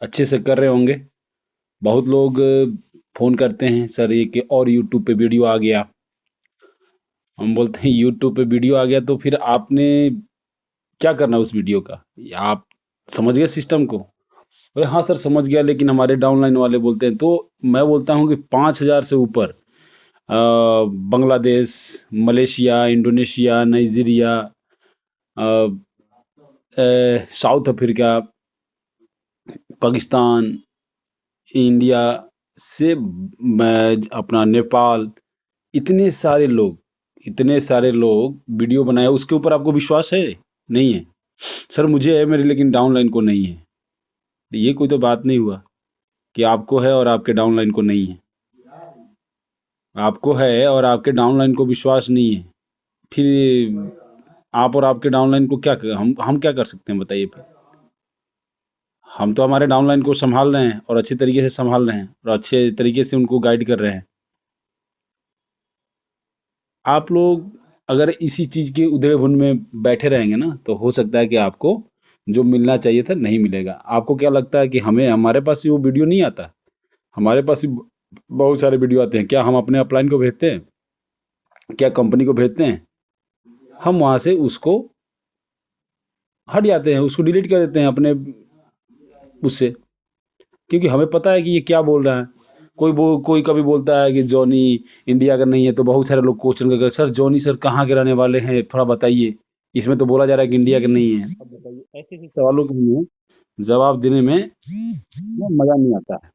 अच्छे से कर रहे होंगे। बहुत लोग फोन करते हैं सर ये कि और यूट्यूब पे वीडियो आ गया। हम बोलते हैं यूट्यूब पे वीडियो आ गया तो फिर आपने क्या करना उस वीडियो का, या आप समझ गए सिस्टम को? अरे हाँ सर समझ गया, लेकिन हमारे डाउनलाइन वाले बोलते हैं। तो मैं बोलता हूँ कि 5,000 से ऊपर Bangladesh, Malaysia, Indonesia, Nigeria, south Africa, Pakistan, India से अपना नेपाल, इतने सारे लोग वीडियो बनाए। उसके ऊपर आपको विश्वास है? नहीं है। सर मुझे है मेरे, लेकिन डाउनलाइन को नहीं है। तो ये कोई तो बात नहीं हुआ कि आपको है और आपके डाउनलाइन को नहीं है। आपको है और आपके डाउनलाइन को विश्वास नहीं है, फिर आप और आपके डाउनलाइन को क्या हम क्या कर सकते हैं बताइए फिर? हम तो हमारे डाउनलाइन को संभाल रहे हैं और अच्छे तरीके से संभाल रहे हैं और अच्छे तरीके से उनको गाइड कर रहे हैं। आप लोग अगर इसी चीज के उधेड़बुन में बैठे रहेंगे ना, तो हो सकता है कि आपको जो मिलना चाहिए था नहीं मिलेगा। आपको क्या लगता है कि हमें हमारे पास ही वो वीडियो नहीं आता? हमारे पास ही बहुत सारे वीडियो आते हैं। क्या हम अपने अपलाइन को भेजते हैं? क्या कंपनी को भेजते हैं? हम वहां से उसको हट जाते हैं, उसको डिलीट कर देते हैं अपने उससे, क्योंकि हमें पता है कि ये क्या बोल रहा है। कोई कभी बोलता है कि जॉनी इंडिया का नहीं है, तो बहुत सारे लोग क्वेश्चन करके, सर जॉनी सर कहाँ के रहने वाले हैं, थोड़ा बताइए, इसमें तो बोला जा रहा है कि इंडिया के नहीं है। अब बताइए, ऐसे ऐसे सवालों के लिए जवाब देने में ना मजा नहीं आता है।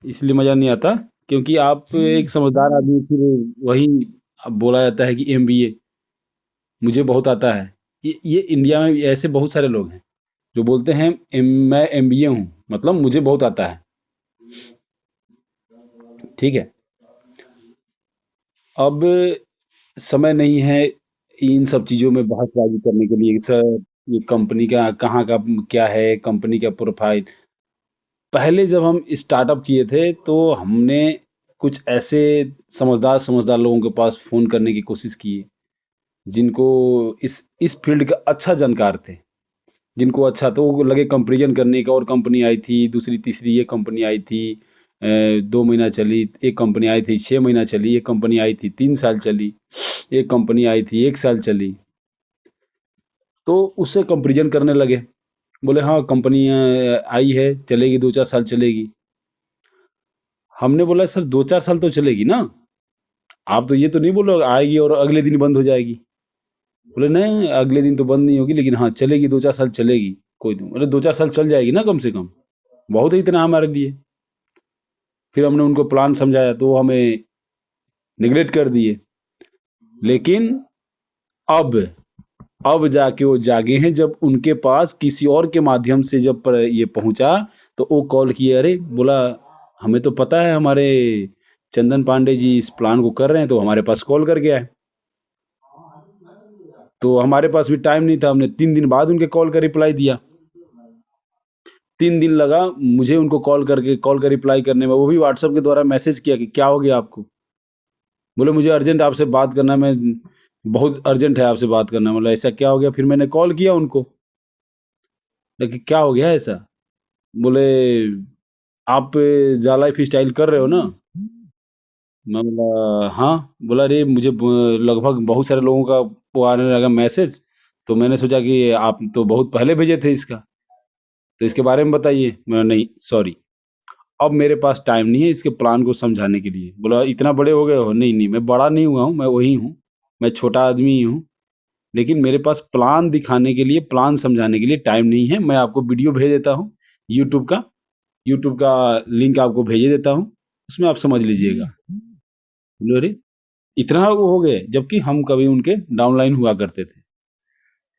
इसलिए मजा नहीं आता क्योंकि आप एक समझदार आदमी, फिर वही अब बोला जाता है कि एमबीए मुझे बहुत आता है। ये इंडिया में भी ऐसे बहुत सारे लोग हैं जो बोलते हैं मैं एमबीए हूँ, मतलब मुझे बहुत आता है। ठीक है। अब समय नहीं है इन सब चीज़ों में बहसबाजी करने के लिए। सर ये कंपनी का कहाँ का क्या है, कंपनी का प्रोफाइल। पहले जब हम स्टार्टअप किए थे तो हमने कुछ ऐसे समझदार समझदार लोगों के पास फ़ोन करने की कोशिश की है, जिनको इस फील्ड का अच्छा जानकार थे, जिनको अच्छा तो वो लगे कंपैरिजन करने का। और कंपनी आई थी, दूसरी तीसरी ये कंपनी आई थी, 2 महीना चली। एक कंपनी आई थी 6 महीना चली। एक कंपनी आई थी 3 साल चली। एक कंपनी आई थी 1 साल चली। तो उससे कंपैरिजन करने लगे। बोले हाँ कंपनी आई है, चलेगी 2-4 साल चलेगी। हमने बोला सर 2-4 साल तो चलेगी ना, आप तो ये तो नहीं बोलो आएगी और अगले दिन बंद हो जाएगी। बोले नहीं अगले दिन तो बंद नहीं होगी, लेकिन हाँ चलेगी, 2-4 साल चलेगी। कोई तो बोले 2-4 साल चल जाएगी ना कम से कम, बहुत है इतना हमारे लिए। फिर हमने उनको प्लान समझाया तो वो हमें निगलेक्ट कर दिए। लेकिन अब अब जाके वो जागे हैं, जब उनके पास किसी और के माध्यम से जब पर ये पहुंचा, तो वो कॉल किए। अरे बोला हमें तो पता है हमारे चंदन पांडे जी इस प्लान को कर रहे हैं, तो हमारे पास कॉल कर गया है। तो हमारे पास भी टाइम नहीं था, हमने 3 दिन बाद उनके कॉल का रिप्लाई दिया। 3 दिन लगा मुझे उनको कॉल का रिप्लाई करने में। वो भी व्हाट्सएप के द्वारा मैसेज किया कि क्या हो गया आपको। बोले मुझे अर्जेंट आपसे बात करना है, मैं बहुत अर्जेंट है आपसे बात करना। मतलब ऐसा क्या हो गया? फिर मैंने कॉल किया उनको, लेकिन क्या हो गया ऐसा? बोले आप जा लाइफ स्टाइल कर रहे हो ना? मैं बोला हाँ। बोला अरे मुझे लगभग बहुत सारे लोगों का वो आने लगा मैसेज, तो मैंने सोचा कि आप तो बहुत पहले भेजे थे इसका, तो इसके बारे में बताइए। मैं नहीं सॉरी, अब मेरे पास टाइम नहीं है इसके प्लान को समझाने के लिए। बोला इतना बड़े हो गए हो? नहीं नहीं मैं बड़ा नहीं हुआ हूँ, मैं वही हूँ, मैं छोटा आदमी ही हूँ। लेकिन मेरे पास प्लान दिखाने के लिए, प्लान समझाने के लिए टाइम नहीं है। मैं आपको वीडियो भेज देता हूँ, यूट्यूब का यूट्यूब का लिंक आपको भेज देता हूँ, उसमें आप समझ लीजिएगा। बोले अरे इतना वो हो गए, जबकि हम कभी उनके डाउनलाइन हुआ करते थे।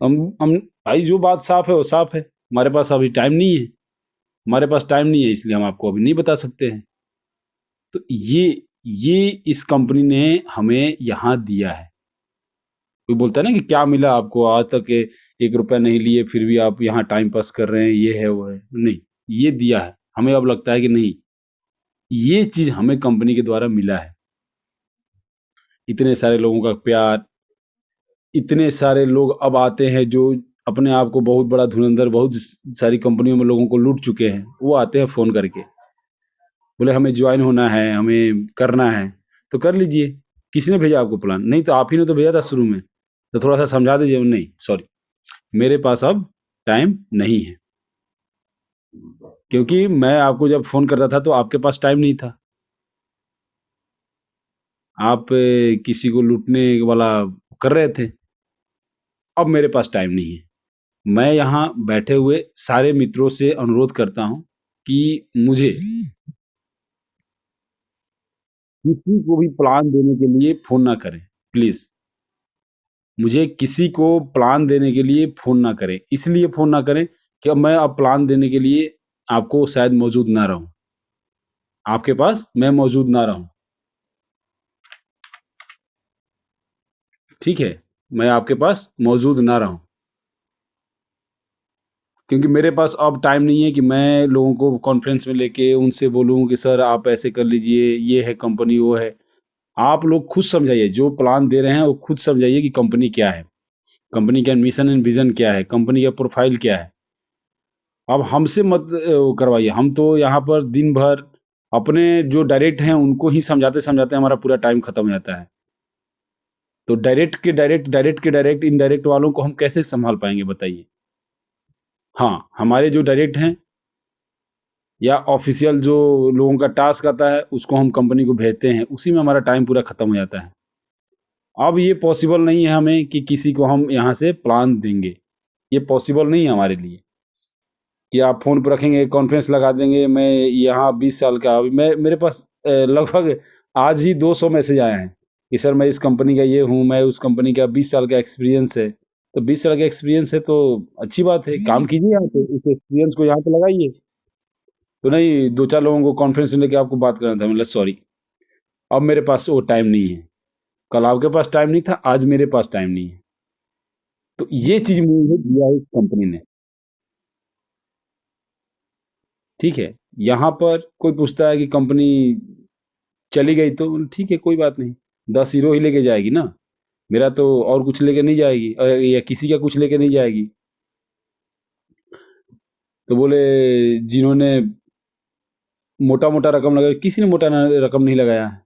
हम भाई जो बात साफ है वो साफ है। हमारे पास अभी टाइम नहीं है, हमारे पास टाइम नहीं है, इसलिए हम आपको अभी नहीं बता सकते हैं। तो ये इस कंपनी ने हमें यहाँ दिया है। कोई बोलता है ना कि क्या मिला आपको आज तक, 1 रुपया नहीं लिए फिर भी आप यहाँ टाइम पास कर रहे हैं, ये है वो है। नहीं, ये दिया है हमें। अब लगता है कि नहीं, ये चीज हमें कंपनी के द्वारा मिला है। इतने सारे लोगों का प्यार, इतने सारे लोग अब आते हैं जो अपने आप को बहुत बड़ा धुरंधर, बहुत सारी कंपनियों में लोगों को लूट चुके हैं, वो आते हैं फ़ोन करके, बोले हमें जॉइन होना है, हमें करना है, तो कर लीजिए। किसने भेजा आपको प्लान? नहीं तो आप ही ने तो भेजा था शुरू में, तो थोड़ा-सा समझा दीजिए। नहीं, सॉरी, मेरे पास अब टाइम नहीं है। क्योंकि मैं आपको जब फ़ोन करता था तो आपके पास टाइम नहीं था। आप किसी को लूटने वाला कर रहे थे। अब मेरे पास टाइम नहीं है। मैं यहाँ बैठे हुए सारे मित्रों से अनुरोध करता हूँ कि मुझे किसी को भी प्लान देने के लिए फ़ोन ना करें, प्लीज़। मुझे किसी को प्लान देने के लिए फ़ोन ना करें। इसलिए फ़ोन ना करें कि अब मैं अब प्लान देने के लिए आपको शायद मौजूद ना रहूँ। आपके पास मैं मौजूद ना रहूँ। ठीक है? मैं आपके पास मौजूद ना रहूँ। क्योंकि मेरे पास अब टाइम नहीं है कि मैं लोगों को कॉन्फ्रेंस में लेके उनसे बोलूँ कि सर आप ऐसे कर लीजिए, ये है कंपनी, वो है। आप लोग खुद समझाइए, जो प्लान दे रहे हैं वो खुद समझाइए कि कंपनी क्या है, कंपनी का मिशन एंड विजन क्या है, कंपनी का प्रोफाइल क्या है। अब हमसे मत वो करवाइए। हम तो यहाँ पर दिन भर अपने जो डायरेक्ट हैं उनको ही समझाते समझाते हमारा पूरा टाइम खत्म हो जाता है। तो डायरेक्ट के डायरेक्ट, डायरेक्ट के डायरेक्ट, इनडायरेक्ट वालों को हम कैसे संभाल पाएंगे बताइए। हाँ, हमारे जो डायरेक्ट हैं या ऑफिशियल जो लोगों का टास्क आता है उसको हम कंपनी को भेजते हैं, उसी में हमारा टाइम पूरा खत्म हो जाता है। अब ये पॉसिबल नहीं है हमें कि किसी को हम यहाँ से प्लान देंगे। ये पॉसिबल नहीं है हमारे लिए कि आप फ़ोन पे रखेंगे, कॉन्फ्रेंस लगा देंगे, मैं यहाँ 20 साल का, अभी मैं मेरे पास लगभग आज ही 200 मैसेज आए हैं कि सर मैं इस कंपनी का ये हूँ, मैं उस कंपनी का 20 साल का एक्सपीरियंस है। तो 20 साल का एक्सपीरियंस है तो अच्छी बात है, काम कीजिए यहाँ पे, इस एक्सपीरियंस को यहाँ पे लगाइए। तो नहीं, 2-4 लोगों को कॉन्फ्रेंस में लेके आपको बात करना था, मतलब सॉरी, अब मेरे पास वो टाइम नहीं है। कल आपके पास टाइम नहीं था, आज मेरे पास टाइम नहीं है। तो ये चीज़ मुझे दिया है इस कंपनी ने। ठीक है? यहाँ पर कोई पूछता है कि कंपनी चली गई तो ठीक है, कोई बात नहीं। 10 हीरो ही लेके जाएगी ना। मेरा तो और कुछ लेके नहीं जाएगी, या किसी का कुछ लेके नहीं जाएगी। तो बोले जिन्होंने मोटा मोटा रकम लगाई, किसी ने मोटा रकम नहीं लगाया है।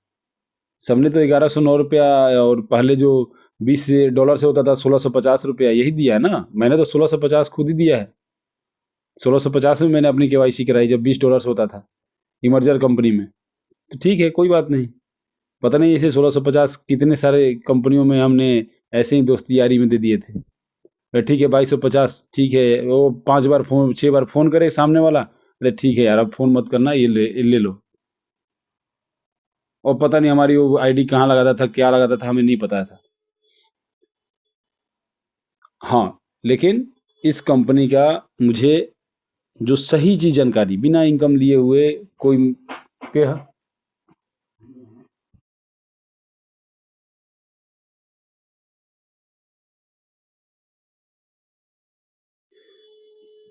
सबने तो 1109 रुपया, और पहले जो $20 से होता था 1650 रुपया, यही दिया है ना। मैंने तो 1650 खुद ही दिया है। 1650 में मैंने अपनी केवाईसी कराई जब $20 होता था इमर्जर कंपनी में। तो ठीक है, कोई बात नहीं। पता नहीं ऐसे 1650 कितने सारे कंपनियों में हमने ऐसे ही दोस्ती यारी में दे दिए थे। ठीक है, 2250, ठीक है। वो 5 बार फोन, 6 बार फोन करे सामने वाला, अरे ठीक है यार अब फोन मत करना, ये ले लो। और पता नहीं हमारी वो आईडी कहाँ लगाता था, क्या लगाता था, हमें नहीं पता था। हाँ, लेकिन इस कंपनी का मुझे जो सही चीज जानकारी बिना इनकम लिए हुए कोई के,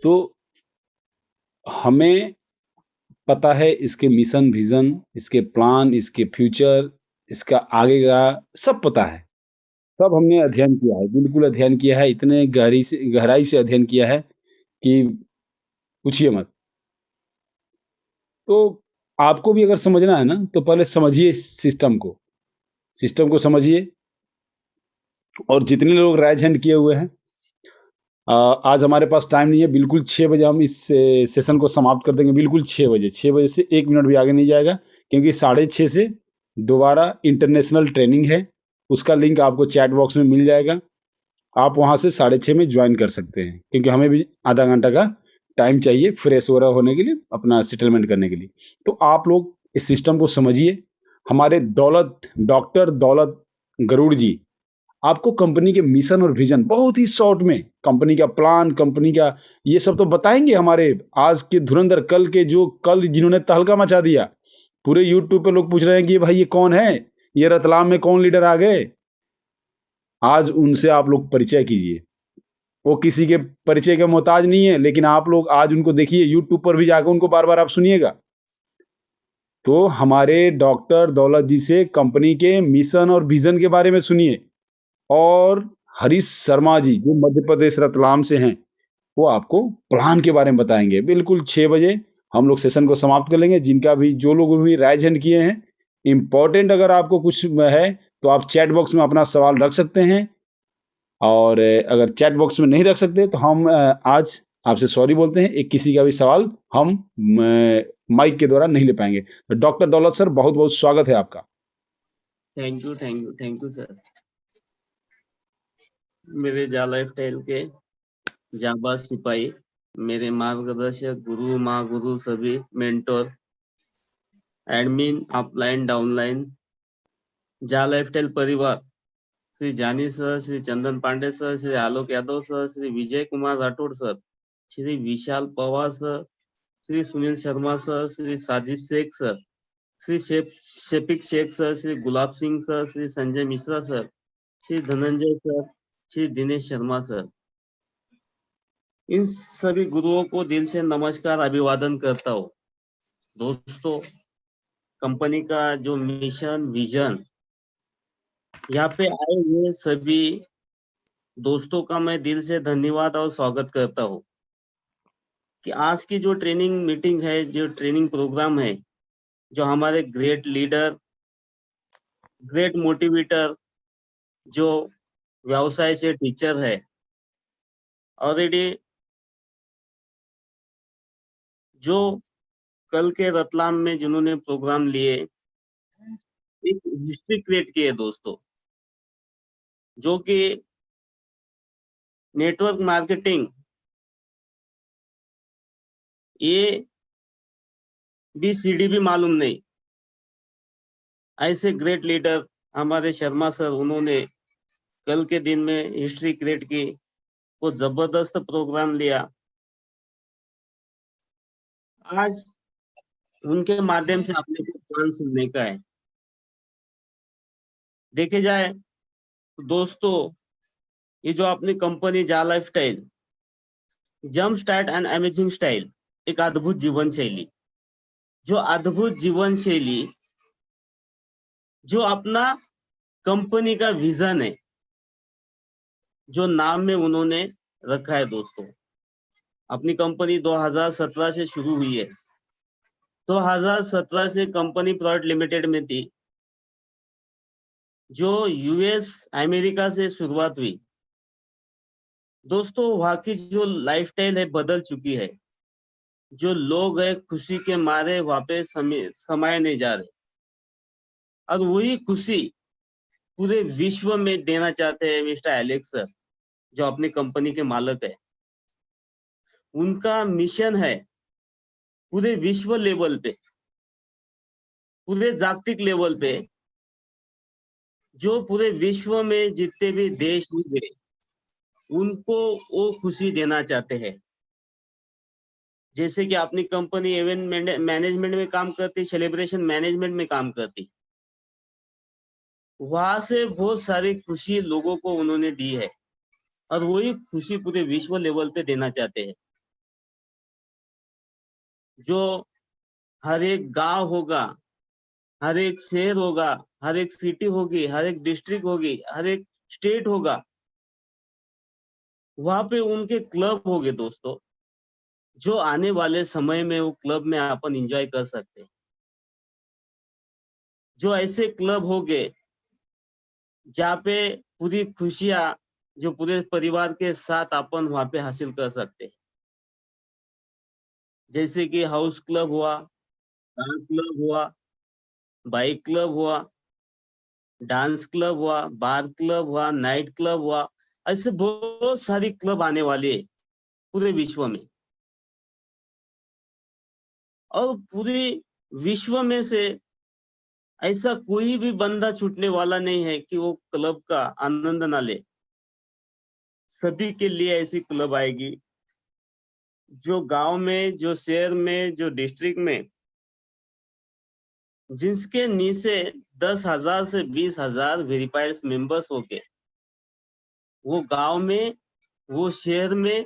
तो हमें पता है इसके मिशन विजन, इसके प्लान, इसके फ्यूचर, इसका आगे का सब पता है। सब हमने अध्ययन किया है, बिल्कुल अध्ययन किया है, इतने गहराई से अध्ययन किया है कि पूछिए मत। तो आपको भी अगर समझना है ना, तो पहले समझिए सिस्टम को। सिस्टम को समझिए, और जितने लोग राइज़ हैंड किए हुए हैं, अ, आज हमारे पास टाइम नहीं है, बिल्कुल 6 बजे हम इस सेशन को समाप्त कर देंगे, बिल्कुल 6 बजे। 6 बजे से 1 मिनट भी आगे नहीं जाएगा, क्योंकि 6:30 से दोबारा इंटरनेशनल ट्रेनिंग है। उसका लिंक आपको चैट बॉक्स में मिल जाएगा। आप वहाँ से 6:30 में जॉइन कर सकते हैं, क्योंकि हमें भी आधा घंटा का टाइम चाहिए फ्रेश वगैरह होने के लिए, अपना सेटलमेंट करने के लिए। तो आप लोग इस सिस्टम को समझिए। हमारे डॉक्टर दौलत गरुड़ जी आपको कंपनी के मिशन और विजन बहुत ही शॉर्ट में, कंपनी का प्लान, कंपनी का ये सब तो बताएंगे। हमारे आज के धुरंधर, कल के जो कल जिन्होंने तहलका मचा दिया, पूरे यूट्यूब पे लोग पूछ रहे हैं कि ये भाई ये कौन है, ये रतलाम में कौन लीडर आ गए। आज उनसे आप लोग परिचय कीजिए। वो किसी के परिचय के मोहताज नहीं है, लेकिन आप लोग आज उनको देखिए, यूट्यूब पर भी जाकर उनको बार बार आप सुनिएगा। तो हमारे डॉक्टर दौलत जी से कंपनी के मिशन और विजन के बारे में सुनिए, और हरीश शर्मा जी, जो मध्य प्रदेश रतलाम से हैं, वो आपको प्लान के बारे में बताएँगे। बिल्कुल 6 बजे हम लोग सेशन को समाप्त कर लेंगे। जिनका भी जो लोग भी राइज़ हैंड किए हैं, इम्पोर्टेंट अगर आपको कुछ है, तो आप चैट बॉक्स में अपना सवाल रख सकते हैं और अगर चैट बॉक्स में नहीं रख सकते, तो हम आज आपसे सॉरी बोलते हैं। एक किसी का भी सवाल हम म माइक के द्वारा नहीं ले पाएँगे। तो डॉक्टर दौलत सर, बहुत-बहुत स्वागत है आपका। Thank you sir. मेरे जा लाइफस्टाइल के जाबाज सिपाही, मेरे मार्गदर्शक, गुरु, माँ गुरु, सभी मेंटोर, एडमिन, अपलाइन, डाउनलाइन, जा लाइफस्टाइल परिवार, Shri Jani sir, Shri Chandan Pandey sir, Shri Alok Yadav sir, Shri Vijay Kumar Rathod sir, Shri Vishal Pawar sir, Shri Sunil Sharma sir, Shri Sajid Shaikh sir, Shri Shafiq Shaikh sir, Shri Gulab Singh sir, Shri Sanjay Mishra sir, Shri Dhananjay sir, Shri Dinesh Sharma sir, इन सभी गुरुओं को दिल से नमस्कार, अभिवादन करता हूँ। दोस्तों, कंपनी का जो मिशन, विजन, यहाँ पे आए हुए सभी दोस्तों का मैं दिल से धन्यवाद और स्वागत करता हूँ कि आज की जो ट्रेनिंग मीटिंग है, जो ट्रेनिंग प्रोग्राम है, जो हमारे ग्रेट लीडर, ग्रेट मोटिवेटर, जो व्यवसाय से टीचर है, ऑलरेडी जो कल के रतलाम में जिन्होंने प्रोग्राम लिए, एक हिस्ट्री क्रिएट की है दोस्तों, जो कि नेटवर्क मार्केटिंग, ये BCD भी मालूम नहीं, ऐसे ग्रेट लीडर हमारे शर्मा सर, उन्होंने कल के दिन में हिस्ट्री क्रिएट की, वो जबरदस्त प्रोग्राम लिया। आज उनके माध्यम से अपने को प्लान सुनने का है। देखे जाए तो दोस्तों, ये जो अपनी कंपनी जा lifestyle, jump start and amazing style, एक अद्भुत जीवन शैली, जो अद्भुत जीवन शैली, जो अपना कंपनी का विजन है, जो नाम में उन्होंने रखा है दोस्तों। अपनी कंपनी 2017 से शुरू हुई है। 2017 से कंपनी प्राइवेट लिमिटेड में थी, जो US अमेरिका से शुरुआत हुई। दोस्तों, वहां की जो लाइफस्टाइल है बदल चुकी है। जो लोग है खुशी के मारे वहां पे समाये नहीं जा रहे, और वही खुशी पूरे विश्व में देना चाहते हैं मिस्टर एलेक्स सर, जो अपनी कंपनी के मालिक है। उनका मिशन है पूरे विश्व लेवल पे, पूरे जागतिक लेवल पे, जो पूरे विश्व में जितने भी देश होंगे, उनको वो खुशी देना चाहते हैं। जैसे कि अपनी कंपनी इवेंट मैनेजमेंट में काम करती, सेलिब्रेशन मैनेजमेंट में काम करती, वहां से बहुत सारी खुशी लोगों को उन्होंने दी है, और वही खुशी पूरे विश्व लेवल पे देना चाहते हैं। जो हर एक गांव होगा, हर एक शहर होगा, हर एक सिटी होगी, हर एक डिस्ट्रिक्ट होगी, हर एक स्टेट होगा, वहां पे उनके क्लब होंगे दोस्तों, जो आने वाले समय में वो क्लब में अपन एंजॉय कर सकते हैं। जो ऐसे क्लब होंगे जहाँ पे पूरी खुशियां, जो पूरे परिवार के साथ अपन वहां पे हासिल कर सकते हैं। जैसे कि हाउस क्लब हुआ, कार क्लब हुआ, बाइक क्लब हुआ, डांस क्लब हुआ, बार क्लब हुआ, नाइट क्लब हुआ, ऐसे बहुत सारी क्लब आने वाली है पूरे विश्व में। और पूरे विश्व में से ऐसा कोई भी बंदा छूटने वाला नहीं है कि वो क्लब का आनंद ना ले। सभी के लिए ऐसी क्लब आएगी, जो गांव में, जो शहर में, जो डिस्ट्रिक्ट में, जिसके नीचे 10,000 से 20,000 वेरीफाइड मेंबर्स होके, वो गांव में, वो शहर में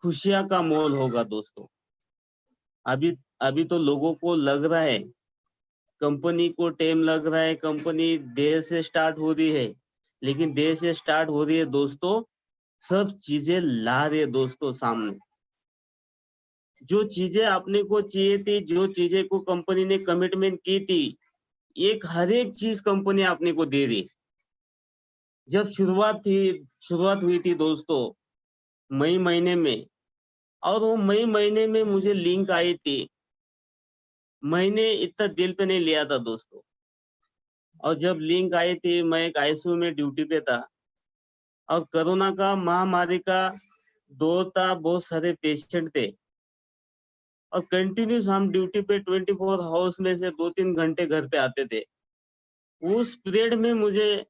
खुशियां का माहौल होगा दोस्तों। अभी तो लोगों को लग रहा है, कंपनी को टाइम लग रहा है, कंपनी देर से स्टार्ट हो रही है, लेकिन देर से स्टार्ट हो रही है दोस्तों, सब चीजें ला रही है दोस्तों सामने। जो चीजें अपने को चाहिए थी, जो चीजें को कंपनी ने कमिटमेंट की थी, एक हर एक चीज कंपनी अपने को दे रही। जब शुरुआत हुई थी दोस्तों मई महीने में, और वो मई महीने में मुझे लिंक आई थी, मैंने इतना दिल पे नहीं लिया था दोस्तों। और जब लिंक आई थी, मैं एक आईसीयू में ड्यूटी पे था, और कोरोना का महामारी का दौर था, बहुत सारे पेशेंट थे, और कंटिन्यूस हम ड्यूटी पे 24 हाउस में से 2-3 घंटे घर पे आते थे। उस पीरियड में मुझे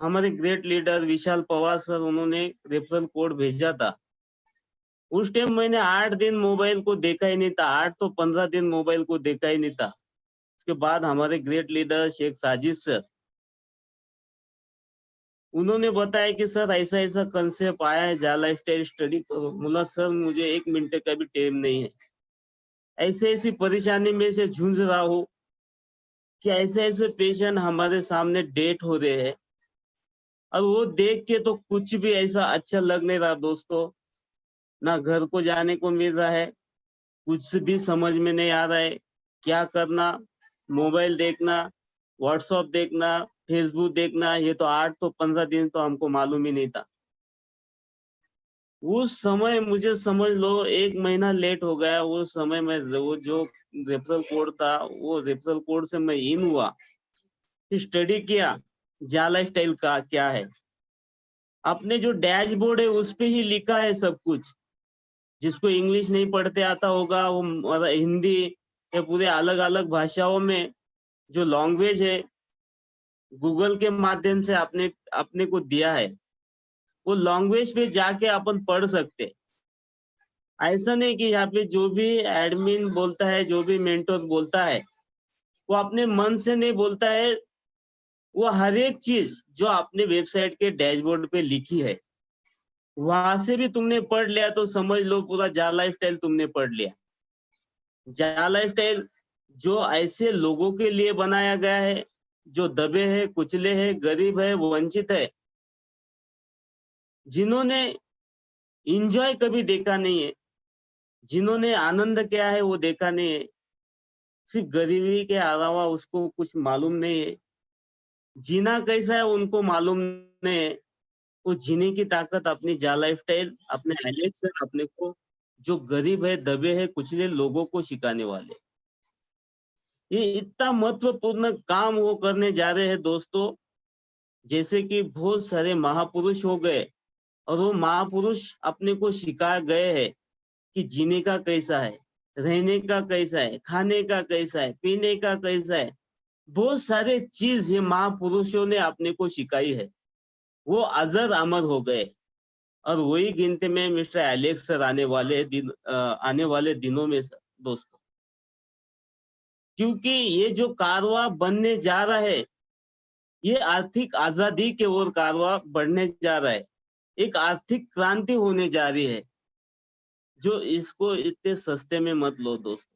हमारे ग्रेट लीडर विशाल पवार सर, उन्होंने रेफरल कोड भेजा था। उस टाइम मैंने 8 दिन मोबाइल को देखा ही नहीं था, 8 तो 15 दिन मोबाइल को देखा ही नहीं था। उसके बाद हमारे great leader Sheikh Sajid sir, उन्होंने बताया कि सर ऐसा ऐसा कंसेप्ट आया है, जा लाइफस्टाइल स्टडी करो। बोला सर मुझे 1 मिनट का भी टाइम नहीं है, ऐसे ऐसी परेशानी में से जूझ रहा हूँ कि ऐसे ऐसे पेशेंट हमारे सामने डेट हो रहे हैं, और वो देख के तो कुछ भी ऐसा अच्छा लग नहीं रहा दोस्तों। ना घर को जाने को मिल रहा है, कुछ भी समझ में नहीं आ रहा है क्या करना। मोबाइल देखना, व्हाट्सएप देखना, फेसबुक देखना, ये तो 8 तो 15 दिन तो हमको मालूम ही नहीं था। उस समय मुझे समझ लो 1 महीना लेट हो गया। उस समय मैं वो जो रेफरल कोड था, वो रेफरल कोड से मैं इन हुआ, स्टडी किया जा लाइफस्टाइल का क्या है। अपने जो डैशबोर्ड है उस पे ही लिखा है सब कुछ। जिसको इंग्लिश नहीं पढ़ते आता होगा, वो हिंदी या पूरे अलग अलग भाषाओं में जो लैंग्वेज है, गूगल के माध्यम से आपने अपने को दिया है, वो लैंग्वेज पे जाके अपन पढ़ सकते। ऐसा नहीं कि यहाँ पे जो भी एडमिन बोलता है, जो भी मेंटोर बोलता है, वो अपने मन से नहीं बोलता है। वो हर एक चीज जो आपने वेबसाइट के डैशबोर्ड पे लिखी है, वहां से भी तुमने पढ़ लिया तो समझ लो पूरा जा लाइफस्टाइल तुमने पढ़ लिया। जा लाइफस्टाइल जो ऐसे लोगों के लिए बनाया गया है जो दबे हैं, कुचले हैं, गरीब है, वंचित है, जिन्होंने इंजॉय कभी देखा नहीं है, जिन्होंने आनंद क्या है वो देखा नहीं है, सिर्फ गरीबी के अलावा उसको कुछ मालूम नहीं है, जीना कैसा है उनको मालूम नहीं है। वो जीने की ताकत अपनी जा लाइफस्टाइल, अपने एलेक्स से अपने को, जो गरीब है, दबे है, कुचले लोगों को सिखाने वाले। ये इतना महत्वपूर्ण काम वो करने जा रहे हैं दोस्तों। जैसे कि बहुत सारे महापुरुष हो गए, और वो महापुरुष अपने को सिखा गए हैं कि जीने का कैसा है, रहने का कैसा है, खाने का कैसा है, पीने का कैसा है। बहुत सारे चीज ये महापुरुषों ने अपने को सिखाई है। वो अजर अमर हो गए, और वही गिनती में मिस्टर एलेक्स सर आने वाले दिनों में सर दोस्तों। क्योंकि ये जो कारवां बनने जा रहा है, ये आर्थिक आजादी के ओर कारवां बढ़ने जा रहा है। एक आर्थिक क्रांति होने जा रही है, जो इसको इतने सस्ते में मत लो दोस्तों।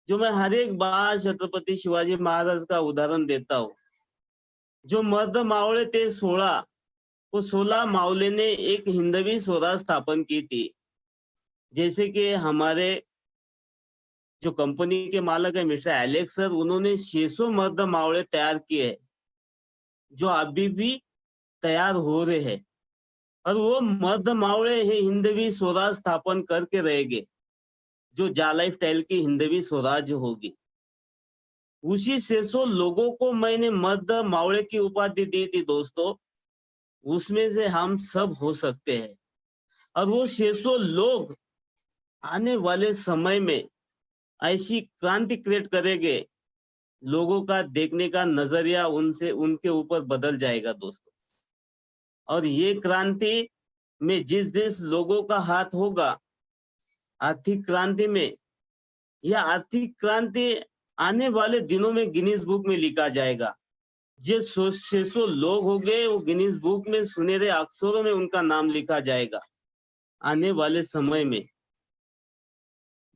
जो मैं हर एक बार छत्रपति शिवाजी महाराज का उदाहरण देता हूँ। जो मर्द मावळे थे 16, वो 16 मावले ने एक हिंदवी स्वराज स्थापन की थी। जैसे कि हमारे जो कंपनी के मालिक है मिस्टर एलेक्स सर, उन्होंने 600 मर्द मावळे तैयार किए हैं, जो अभी भी तैयार हो रहे हैं। और वो मर्द मावळे ही हिंदवी स्वराज स्थापन करके रहेंगे, जो जा लाइफस्टाइल की हिंदवी स्वराज होगी। उसी 600 लोगों को मैंने मर्द मावळे की उपाधि दी थी दोस्तों। उसमें से हम सब हो सकते हैं, और वो 600 लोग आने वाले समय में ऐसी क्रांति क्रिएट करेंगे, लोगों का देखने का नजरिया उनसे उनके ऊपर बदल जाएगा दोस्तों। और ये क्रांति में जिस जिस लोगों का हाथ होगा आर्थिक क्रांति में, यह आर्थिक क्रांति आने वाले दिनों में गिनीज बुक में लिखा जाएगा। जिस 600 लोग हो गए, वो गिनीज बुक में सुनहरे अक्षरों में उनका नाम लिखा जाएगा आने वाले समय में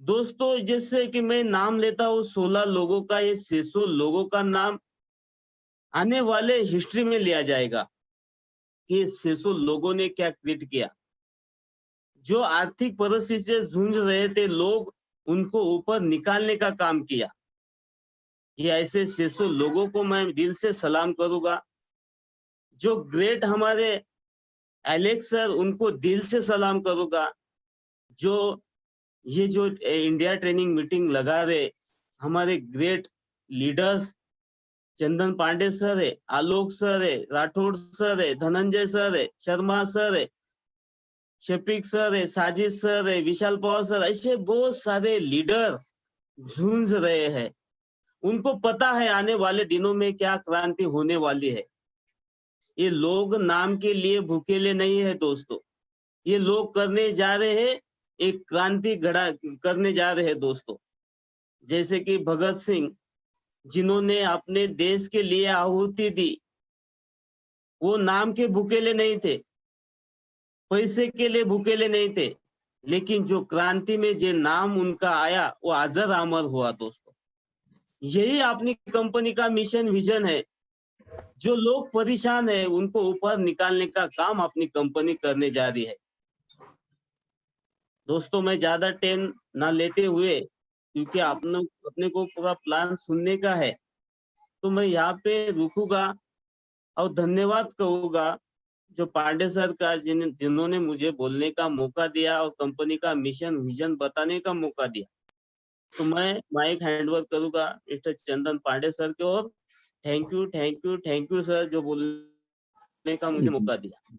दोस्तों। जैसे कि मैं नाम लेता हूँ 16 लोगों का, ये 600 लोगों का नाम आने वाले हिस्ट्री में लिया जाएगा कि 600 लोगों ने क्या क्रिएट किया। जो आर्थिक परिस्थिति से जूझ रहे थे लोग, उनको ऊपर निकालने का काम किया। ये ऐसे 600 लोगों को मैं दिल से सलाम करूंगा। जो ग्रेट हमारे एलेक्स सर, उनको दिल से सलाम करूंगा। जो ये जो इंडिया ट्रेनिंग मीटिंग लगा रहे हमारे ग्रेट लीडर्स, चंदन पांडे सर है, आलोक सर है, राठौड़ सर है, धनंजय सर है, शर्मा सर है, शफीक सर है, साजिद सर है, विशाल पवार सर, ऐसे बहुत सारे लीडर झूंझ रहे हैं। उनको पता है आने वाले दिनों में क्या क्रांति होने वाली है। ये लोग नाम के लिए भूखेले नहीं है दोस्तों। ये लोग करने जा रहे हैं, एक क्रांति गढ़ा करने जा रहे हैं दोस्तों। जैसे कि भगत सिंह, जिन्होंने अपने देश के लिए आहुति दी, वो नाम के भूखेले नहीं थे, पैसे के लिए भूखेले नहीं थे, लेकिन जो क्रांति में जो नाम उनका आया वो अजर अमर हुआ दोस्तों। यही अपनी कंपनी का मिशन विजन है। जो लोग परेशान है उनको ऊपर निकालने का काम अपनी कंपनी करने जा रही है। दोस्तों, मैं ज्यादा टाइम ना लेते हुए, क्योंकि अपने को पूरा प्लान सुनने का है, तो मैं यहाँ पे रुकूंगा और धन्यवाद कहूंगा जो पांडे सर का, जिन्होंने मुझे बोलने का मौका दिया और कंपनी का मिशन विजन बताने का मौका दिया। तो मैं माइक हैंडओवर करूंगा मिस्टर चंदन पांडे सर के। और थैंक यू सर, जो बोलने का मुझे मौका दिया।